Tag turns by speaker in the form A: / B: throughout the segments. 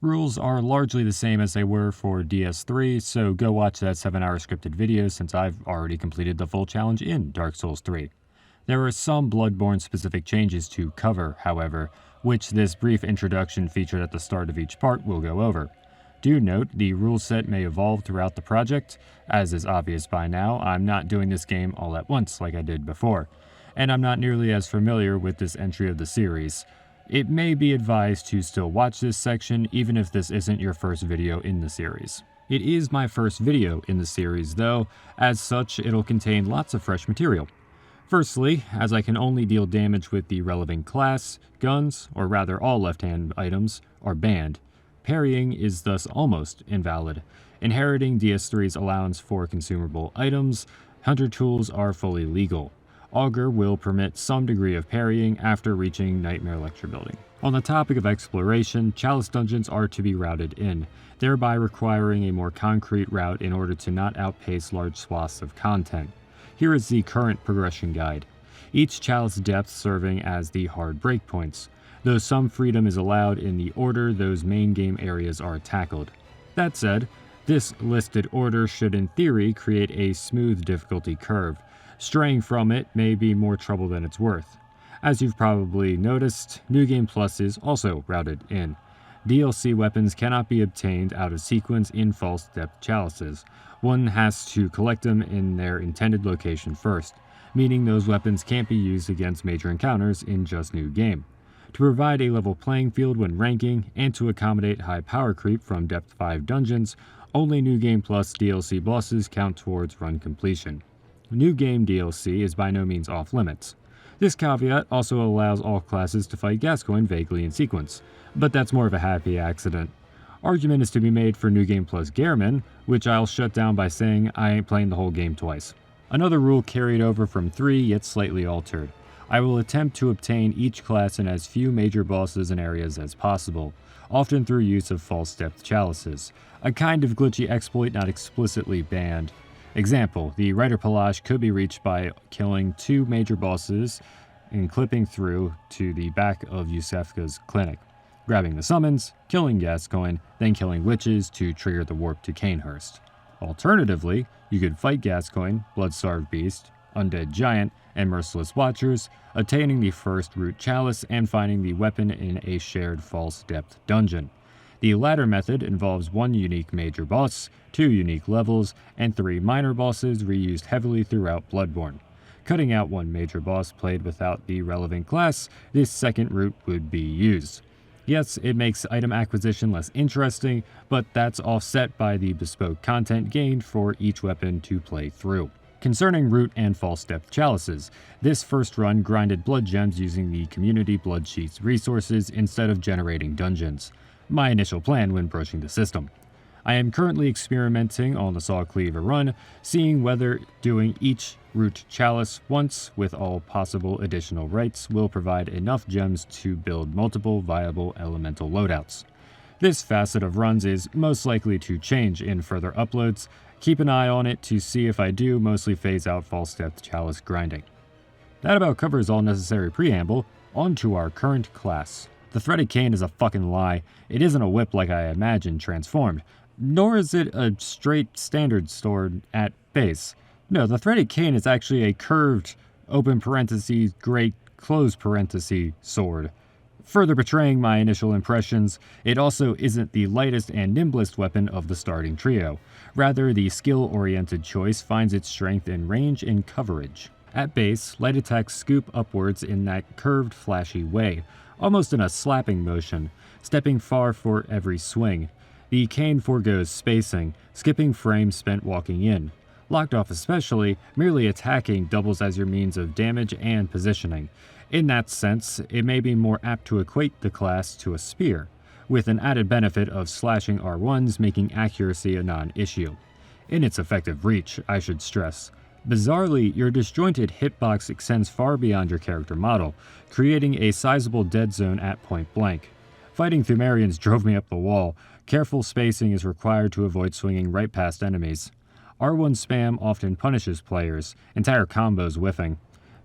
A: Rules are largely the same as they were for DS3, so go watch that 7-hour scripted video since I've already completed the full challenge in Dark Souls 3. There are some Bloodborne specific changes to cover, however, which this brief introduction featured at the start of each part will go over. Do note, the rule set may evolve throughout the project. As is obvious by now, I'm not doing this game all at once like I did before, and I'm not nearly as familiar with this entry of the series. It may be advised to still watch this section even if this isn't your first video in the series. It is my first video in the series though, as such it'll contain lots of fresh material. Firstly, as I can only deal damage with the relevant class, guns, or rather all left-hand items, are banned. Parrying is thus almost invalid. Inheriting DS3's allowance for consumable items, hunter tools are fully legal. Augur will permit some degree of parrying after reaching Nightmare Lecture Building. On the topic of exploration, Chalice dungeons are to be routed in, thereby requiring a more concrete route in order to not outpace large swaths of content. Here is the current progression guide. Each Chalice depth serving as the hard breakpoints, though some freedom is allowed in the order those main game areas are tackled. That said, this listed order should in theory create a smooth difficulty curve. Straying from it may be more trouble than it's worth. As you've probably noticed, New Game Plus is also routed in. DLC weapons cannot be obtained out of sequence in false depth chalices. One has to collect them in their intended location first, meaning those weapons can't be used against major encounters in just New Game. To provide a level playing field when ranking, and to accommodate high power creep from Depth 5 dungeons, only New Game Plus DLC bosses count towards run completion. New Game DLC is by no means off limits. This caveat also allows all classes to fight Gascoigne vaguely in sequence, but that's more of a happy accident. Argument is to be made for New Game Plus Gehrman, which I'll shut down by saying I ain't playing the whole game twice. Another rule carried over from 3 yet slightly altered. I will attempt to obtain each class in as few major bosses and areas as possible, often through use of false depth chalices, a kind of glitchy exploit not explicitly banned. Example, the Rider Palash could be reached by killing 2 major bosses and clipping through to the back of Yusefka's clinic, grabbing the summons, killing Gascoigne, then killing witches to trigger the warp to Canehurst. Alternatively, you could fight Gascoigne, Blood-Starved Beast, Undead Giant, and Merciless Watchers, attaining the first Root Chalice and finding the weapon in a shared false depth dungeon. The latter method involves 1 unique major boss, 2 unique levels, and 3 minor bosses reused heavily throughout Bloodborne. Cutting out 1 major boss played without the relevant class, this second route would be used. Yes, it makes item acquisition less interesting, but that's offset by the bespoke content gained for each weapon to play through. Concerning root and false depth chalices, this first run grinded blood gems using the community blood sheets resources instead of generating dungeons. My initial plan when broaching the system. I am currently experimenting on the Saw Cleaver run, seeing whether doing each root chalice once with all possible additional rights will provide enough gems to build multiple viable elemental loadouts. This facet of runs is most likely to change in further uploads. Keep an eye on it to see if I do mostly phase out false depth chalice grinding. That about covers all necessary preamble. On to our current class. The threaded cane is a fucking lie. It isn't a whip like I imagined transformed, nor is it a straight standard sword at base. No, the threaded cane is actually a curved, open parentheses, great, close parentheses, sword. Further betraying my initial impressions, it also isn't the lightest and nimblest weapon of the starting trio. Rather, the skill-oriented choice finds its strength in range and coverage. At base, light attacks scoop upwards in that curved, flashy way, almost in a slapping motion, stepping far for every swing. The cane forgoes spacing, skipping frames spent walking in. Locked off especially, merely attacking doubles as your means of damage and positioning. In that sense, it may be more apt to equate the class to a spear, with an added benefit of slashing R1s making accuracy a non-issue. In its effective reach, I should stress. Bizarrely, your disjointed hitbox extends far beyond your character model, creating a sizable dead zone at point blank. Fighting Thumerians drove me up the wall. Careful spacing is required to avoid swinging right past enemies. R1 spam often punishes players, entire combos whiffing.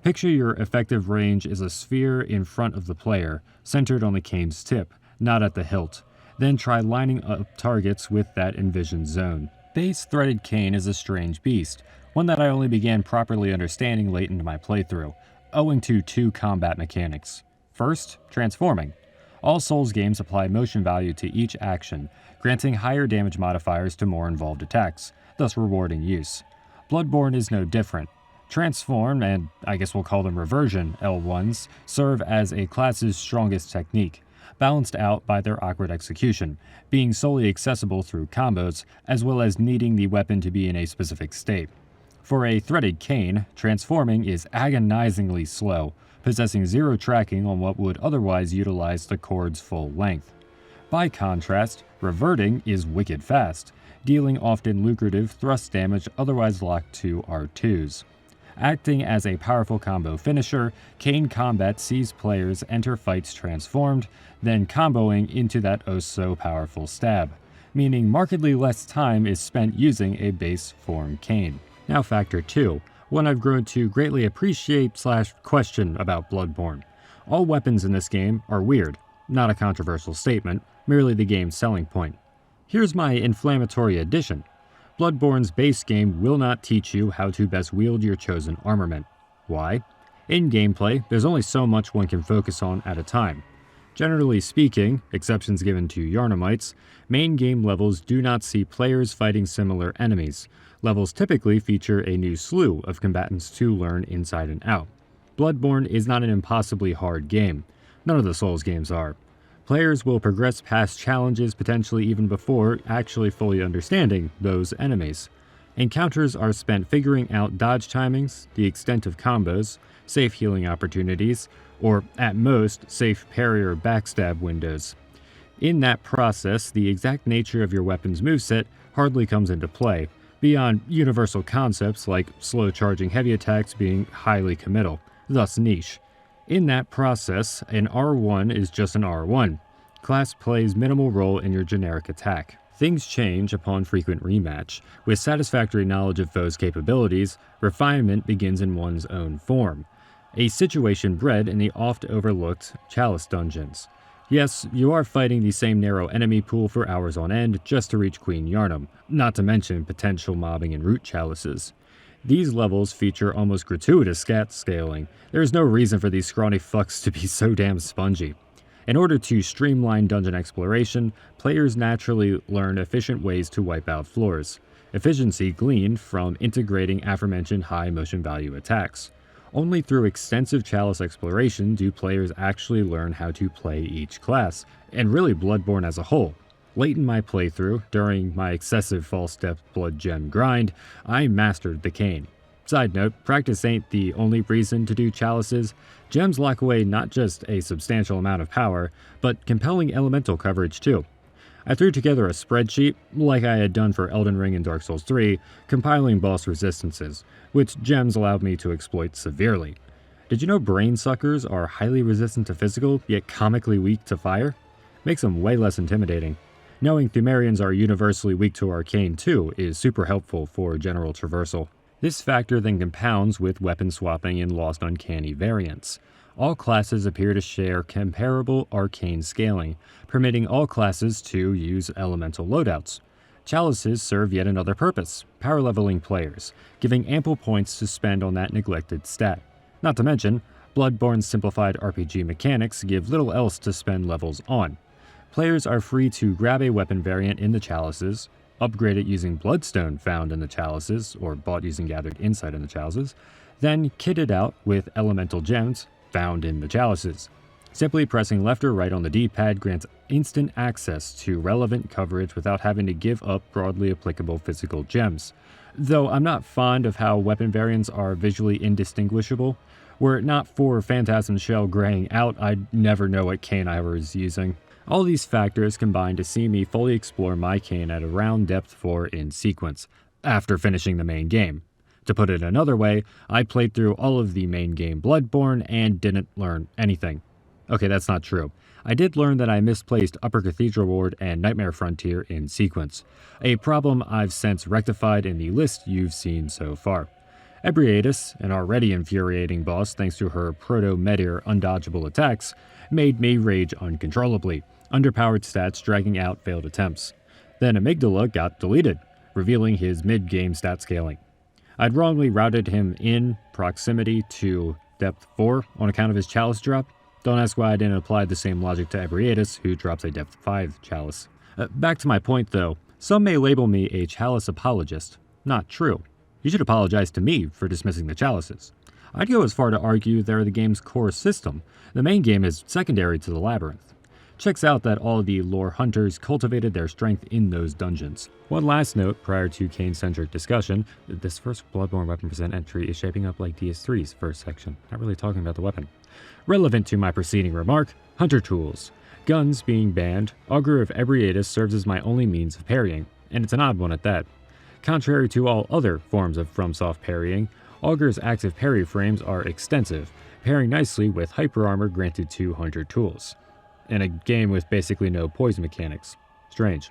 A: Picture your effective range is a sphere in front of the player, centered on the cane's tip, not at the hilt. then try lining up targets with that envisioned zone. Base threaded cane is a strange beast, one that I only began properly understanding late into my playthrough, owing to two combat mechanics. First, transforming. All Souls games apply motion value to each action, granting higher damage modifiers to more involved attacks, thus rewarding use. Bloodborne is no different. Transform, and I guess we'll call them reversion, L1s, serve as a class's strongest technique, balanced out by their awkward execution, being solely accessible through combos, as well as needing the weapon to be in a specific state. For a threaded cane, transforming is agonizingly slow, possessing zero tracking on what would otherwise utilize the cord's full length. By contrast, reverting is wicked fast, dealing often lucrative thrust damage otherwise locked to R2s. Acting as a powerful combo finisher, cane combat sees players enter fights transformed, then comboing into that oh-so-powerful stab, meaning markedly less time is spent using a base form cane. Now factor 2, one I've grown to greatly appreciate / question about Bloodborne. All weapons in this game are weird, not a controversial statement, merely the game's selling point. Here's my inflammatory addition. Bloodborne's base game will not teach you how to best wield your chosen armament. Why? In gameplay, there's only so much one can focus on at a time. Generally speaking, exceptions given to Yharnamites, main game levels do not see players fighting similar enemies. Levels typically feature a new slew of combatants to learn inside and out. Bloodborne is not an impossibly hard game. None of the Souls games are. Players will progress past challenges potentially even before actually fully understanding those enemies. Encounters are spent figuring out dodge timings, the extent of combos, safe healing opportunities, or at most, safe parry or backstab windows. In that process, the exact nature of your weapon's moveset hardly comes into play, beyond universal concepts like slow charging heavy attacks being highly committal, thus niche. In that process, an R1 is just an R1. Class plays minimal role in your generic attack. Things change upon frequent rematch. With satisfactory knowledge of foes' capabilities, refinement begins in one's own form. A situation bred in the oft-overlooked Chalice dungeons. Yes, you are fighting the same narrow enemy pool for hours on end just to reach Queen Yharnam, not to mention potential mobbing and root chalices. These levels feature almost gratuitous scat scaling. There is no reason for these scrawny fucks to be so damn spongy. In order to streamline dungeon exploration, players naturally learn efficient ways to wipe out floors. Efficiency gleaned from integrating aforementioned high motion value attacks. Only through extensive Chalice exploration do players actually learn how to play each class, and really Bloodborne as a whole. Late in my playthrough, during my excessive false depth blood gem grind, I mastered the cane. Side note, practice ain't the only reason to do chalices. Gems lock away not just a substantial amount of power, but compelling elemental coverage too. I threw together a spreadsheet, like I had done for Elden Ring and Dark Souls 3, compiling boss resistances, which gems allowed me to exploit severely. Did you know brain suckers are highly resistant to physical, yet comically weak to fire? Makes them way less intimidating. Knowing Thumerians are universally weak to arcane too is super helpful for general traversal. This factor then compounds with weapon swapping and lost uncanny variants. All classes appear to share comparable arcane scaling, permitting all classes to use elemental loadouts. Chalices serve yet another purpose, power leveling players, giving ample points to spend on that neglected stat. Not to mention, Bloodborne's simplified RPG mechanics give little else to spend levels on. Players are free to grab a weapon variant in the chalices, upgrade it using bloodstone found in the chalices, or bought using gathered insight in the chalices, then kit it out with elemental gems found in the chalices. Simply pressing left or right on the D-pad grants instant access to relevant coverage without having to give up broadly applicable physical gems. Though I'm not fond of how weapon variants are visually indistinguishable. Were it not for Phantasm Shell graying out, I'd never know what cane I was using. All these factors combine to see me fully explore my cane at around depth 4 in sequence, after finishing the main game. To put it another way, I played through all of the main game Bloodborne and didn't learn anything. Okay, that's not true. I did learn that I misplaced Upper Cathedral Ward and Nightmare Frontier in sequence, a problem I've since rectified in the list you've seen so far. Ebriatis, an already infuriating boss thanks to her proto-meteor undodgeable attacks, made me rage uncontrollably, underpowered stats dragging out failed attempts. Then Amygdala got deleted, revealing his mid-game stat scaling. I'd wrongly routed him in proximity to depth 4 on account of his chalice drop. Don't ask why I didn't apply the same logic to Ebriatis, who drops a depth 5 chalice. Back to my point though, some may label me a chalice apologist. Not true. You should apologize to me for dismissing the chalices. I'd go as far to argue they're the game's core system. The main game is secondary to the labyrinth. Checks out that all the lore hunters cultivated their strength in those dungeons. One last note prior to Kane-centric discussion, this first Bloodborne weapon percent entry is shaping up like DS3's first section, not really talking about the weapon. Relevant to my preceding remark, hunter tools. Guns being banned, Augur of Ebriatis serves as my only means of parrying, and it's an odd one at that. Contrary to all other forms of FromSoft parrying, Augur's active parry frames are extensive, pairing nicely with hyper armor granted to hunter tools. In a game with basically no poise mechanics. Strange.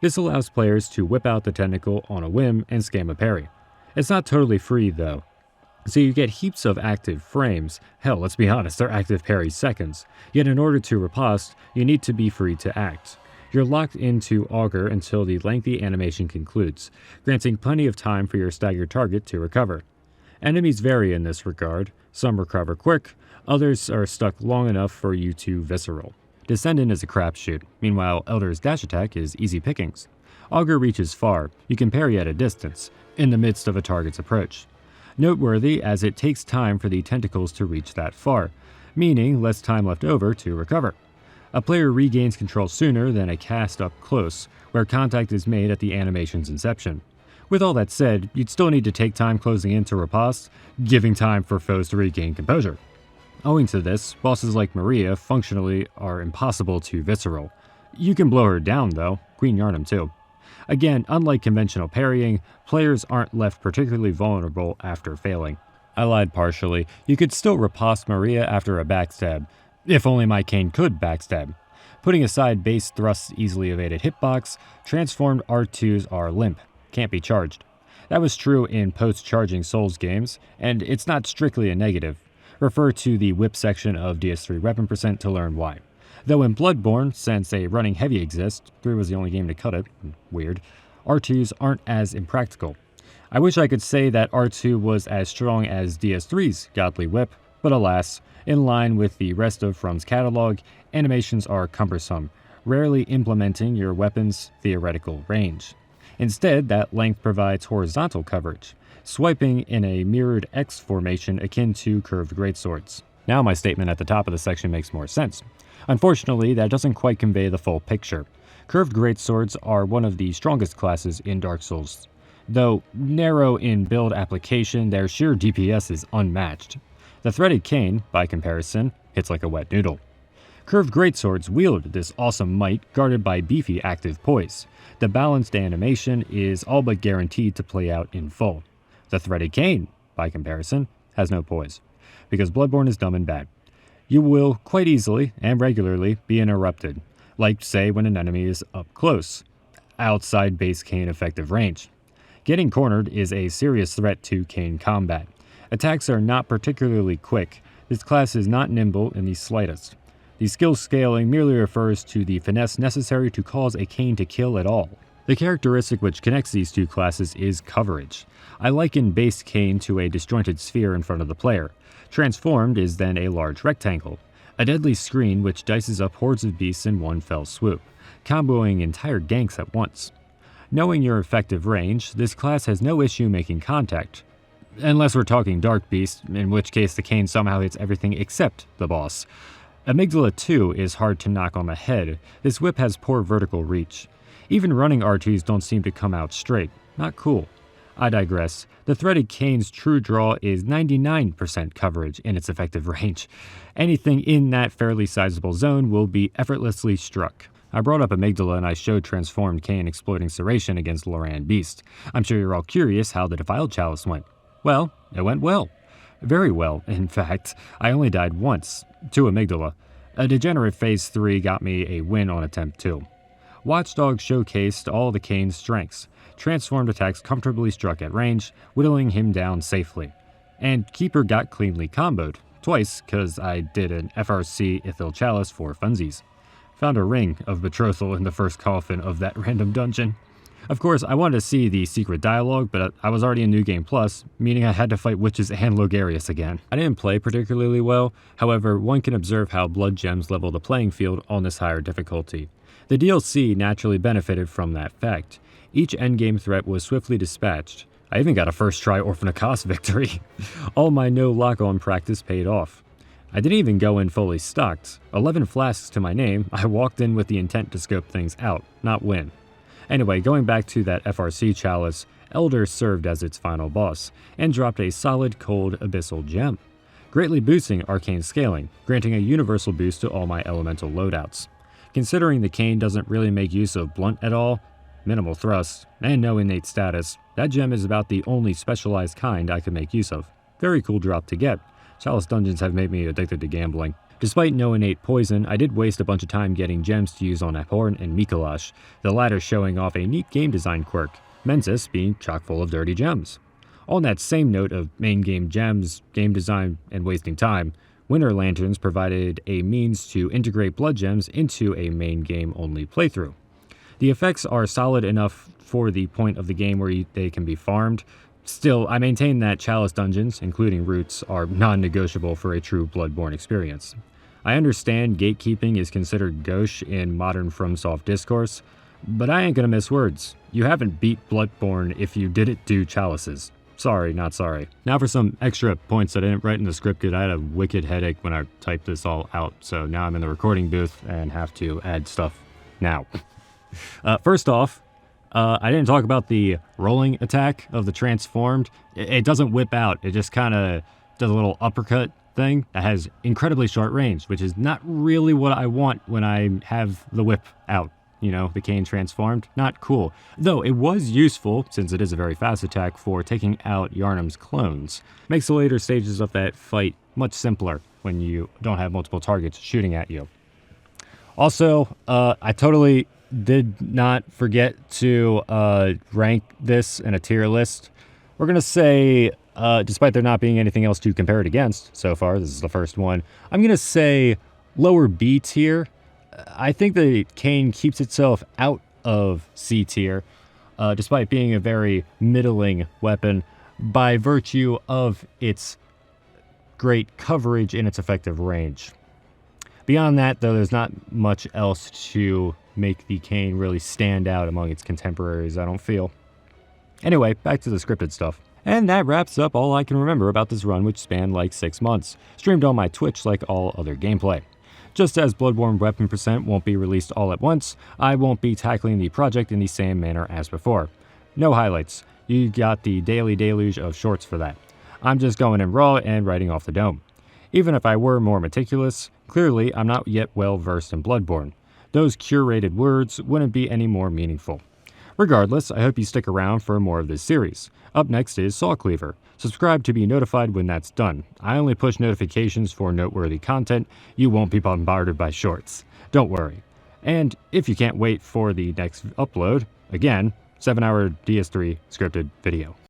A: This allows players to whip out the tentacle on a whim and scam a parry. It's not totally free though. So you get heaps of active frames. Hell, let's be honest, they're active parry seconds. Yet in order to riposte, you need to be free to act. You're locked into Augur until the lengthy animation concludes, granting plenty of time for your staggered target to recover. Enemies vary in this regard. Some recover quick, others are stuck long enough for you to visceral. Descendant is a crapshoot, meanwhile Elder's dash attack is easy pickings. Augur reaches far, you can parry at a distance, in the midst of a target's approach. Noteworthy as it takes time for the tentacles to reach that far, meaning less time left over to recover. A player regains control sooner than a cast up close, where contact is made at the animation's inception. With all that said, you'd still need to take time closing in to riposte, giving time for foes to regain composure. Owing to this, bosses like Maria functionally are impossible to visceral. You can blow her down though, Queen Yharnam too. Again, unlike conventional parrying, players aren't left particularly vulnerable after failing. I lied partially. You could still riposte Maria after a backstab. If only my Kane could backstab. Putting aside base thrust's easily evaded hitbox, transformed R2s are limp, can't be charged. That was true in post-charging Souls games, and it's not strictly a negative. Refer to the whip section of DS3 weapon percent to learn why. Though in Bloodborne, since a running heavy exists, 3 was the only game to cut it, weird, R2s aren't as impractical. I wish I could say that R2 was as strong as DS3's godly whip, but alas, in line with the rest of From's catalog, animations are cumbersome, rarely implementing your weapon's theoretical range. Instead, that length provides horizontal coverage, swiping in a mirrored X formation akin to curved greatswords. Now my statement at the top of the section makes more sense. Unfortunately, that doesn't quite convey the full picture. Curved greatswords are one of the strongest classes in Dark Souls. Though narrow in build application, their sheer DPS is unmatched. The threaded cane, by comparison, hits like a wet noodle. Curved greatswords wield this awesome might guarded by beefy active poise. The balanced animation is all but guaranteed to play out in full. The threaded cane, by comparison, has no poise, because Bloodborne is dumb and bad. You will quite easily and regularly be interrupted, like say when an enemy is up close, outside base cane effective range. Getting cornered is a serious threat to cane combat. Attacks are not particularly quick. This class is not nimble in the slightest. The skill scaling merely refers to the finesse necessary to cause a cane to kill at all. The characteristic which connects these two classes is coverage. I liken base cane to a disjointed sphere in front of the player. Transformed is then a large rectangle, a deadly screen which dices up hordes of beasts in one fell swoop, comboing entire ganks at once. Knowing your effective range, this class has no issue making contact. Unless we're talking Dark Beast, in which case the cane somehow hits everything except the boss. Amygdala 2 is hard to knock on the head. This whip has poor vertical reach. Even running R2s don't seem to come out straight. Not cool. I digress. The threaded cane's true draw is 99% coverage in its effective range. Anything in that fairly sizable zone will be effortlessly struck. I brought up Amygdala and I showed transformed cane exploiting Serration against Loran Beast. I'm sure you're all curious how the Defiled Chalice went. Well, it went well. Very well, in fact. I only died once, to Amygdala. A Degenerate Phase 3 got me a win on attempt 2. Watchdog showcased all the Kane's strengths. Transformed attacks comfortably struck at range, whittling him down safely. And Keeper got cleanly comboed, twice because I did an FRC Ithil Chalice for funsies. Found a ring of betrothal in the first coffin of that random dungeon. Of course, I wanted to see the secret dialogue, but I was already in New Game Plus, meaning I had to fight witches and Logarius again. I didn't play particularly well, however, one can observe how blood gems level the playing field on this higher difficulty. The DLC naturally benefited from that fact. Each endgame threat was swiftly dispatched. I even got a first try Orphan of Kos victory. All my no lock-on practice paid off. I didn't even go in fully stocked. 11 flasks to my name, I walked in with the intent to scope things out, not win. Anyway, going back to that FRC Chalice, Elder served as its final boss, and dropped a solid cold abyssal gem, greatly boosting arcane scaling, granting a universal boost to all my elemental loadouts. Considering the Cane doesn't really make use of blunt at all, minimal thrust, and no innate status, that gem is about the only specialized kind I can make use of. Very cool drop to get. Chalice dungeons have made me addicted to gambling. Despite no innate poison, I did waste a bunch of time getting gems to use on Abhorrent and Mikolash, the latter showing off a neat game design quirk, Mentis being chock full of dirty gems. On that same note of main game gems, game design, and wasting time, Winter Lanterns provided a means to integrate blood gems into a main game only playthrough. The effects are solid enough for the point of the game where they can be farmed. Still, I maintain that Chalice dungeons, including roots, are non-negotiable for a true Bloodborne experience. I understand gatekeeping is considered gauche in modern FromSoft discourse, but I ain't gonna miss words. You haven't beat Bloodborne if you didn't do Chalices. Sorry, not sorry. Now for some extra points that I didn't write in the script because I had a wicked headache when I typed this all out, so now I'm in the recording booth and have to add stuff now. First off, I didn't talk about the rolling attack of the transformed. It doesn't whip out. It just kind of does a little uppercut thing that has incredibly short range, which is not really what I want when I have the whip out. You know, the Cane transformed. Not cool. Though it was useful, since it is a very fast attack, for taking out Yharnam's clones. Makes the later stages of that fight much simpler when you don't have multiple targets shooting at you. Also, I totally did not forget to rank this in a tier list. We're going to say, despite there not being anything else to compare it against so far, this is the first one, I'm going to say lower B tier. I think the Cane keeps itself out of C tier, despite being a very middling weapon, by virtue of its great coverage and its effective range. Beyond that, though, there's not much else to make the Cane really stand out among its contemporaries, I don't feel. Anyway, back to the scripted stuff. And that wraps up all I can remember about this run, which spanned like 6 months, streamed on my Twitch like all other gameplay. Just as Bloodborne Weapon Percent won't be released all at once, I won't be tackling the project in the same manner as before. No highlights. You got the daily deluge of shorts for that. I'm just going in raw and writing off the dome. Even if I were more meticulous, clearly I'm not yet well versed in Bloodborne. Those curated words wouldn't be any more meaningful. Regardless, I hope you stick around for more of this series. Up next is Sawcleaver. Subscribe to be notified when that's done. I only push notifications for noteworthy content. You won't be bombarded by shorts. Don't worry. And if you can't wait for the next upload, again, 7-hour DS3 scripted video.